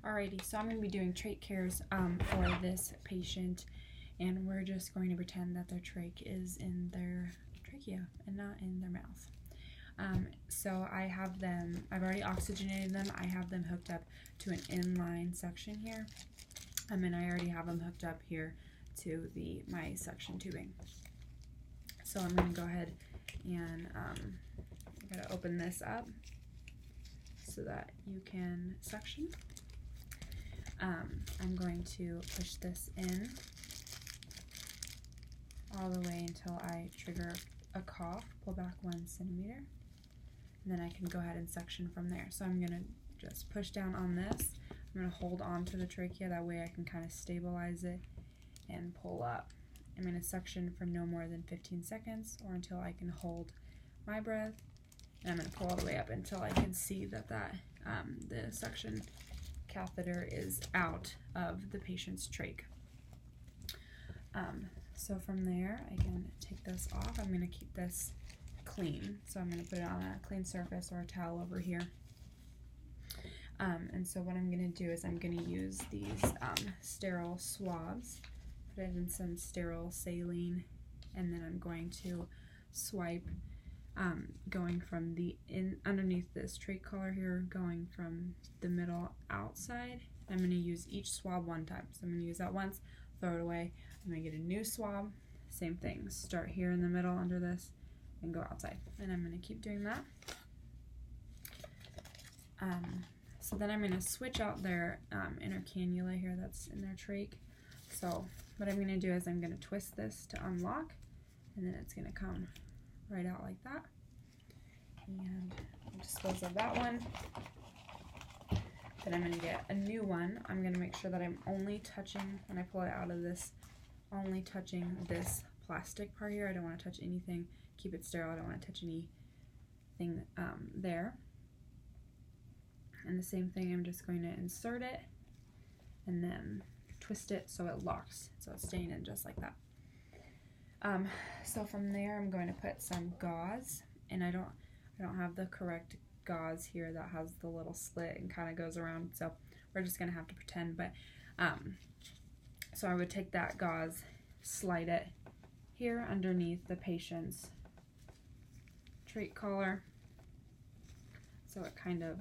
Alrighty, so I'm going to be doing trach cares for this patient, and we're just going to pretend that their trach is in their trachea and not in their mouth. So I've already oxygenated them. I have them hooked up to an inline suction here, and I already have them hooked up here to my suction tubing. So I'm going to go ahead and I'm going to open this up so that you can suction. I'm going to push this in all the way until I trigger a cough, pull back 1 centimeter, and then I can go ahead and suction from there. So I'm going to just push down on this. I'm going to hold on to the trachea, that way I can kind of stabilize it and pull up. I'm going to suction for no more than 15 seconds or until I can hold my breath, and I'm going to pull all the way up until I can see that the suction catheter is out of the patient's trach. So from there, I can take this off. I'm going to keep this clean, so I'm going to put it on a clean surface or a towel over here. And so what I'm going to do is I'm going to use these sterile swabs, put it in some sterile saline, and then I'm going to swipe going from underneath this trach collar here, going from the middle outside. I'm going to use each swab one time. So I'm going to use that once, throw it away. I'm going to get a new swab, same thing, start here in the middle under this and go outside. And I'm going to keep doing that. So then I'm going to switch out their inner cannula here that's in their trach. So what I'm going to do is I'm going to twist this to unlock, and then it's going to come right out like that. And I'll dispose of that one. Then I'm going to get a new one. I'm going to make sure that I'm only touching, when I pull it out of this, only touching this plastic part here. I don't want to touch anything. Keep it sterile. I don't want to touch anything there. And the same thing, I'm just going to insert it and then twist it so it locks. So it's staying in just like that. So from there, I'm going to put some gauze, and I don't have the correct gauze here that has the little slit and kind of goes around, so we're just gonna have to pretend. But so I would take that gauze, slide it here underneath the patient's trach collar, so it kind of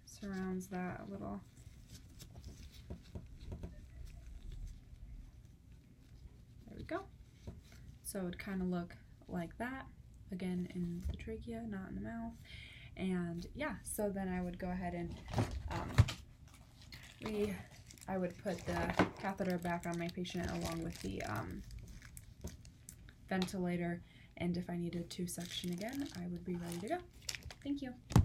surrounds that a little. There we go. So it would kind of look like that, again in the trachea, not in the mouth. And yeah, so then I would go ahead and I would put the catheter back on my patient along with the ventilator, and if I needed to suction again, I would be ready to go. Thank you.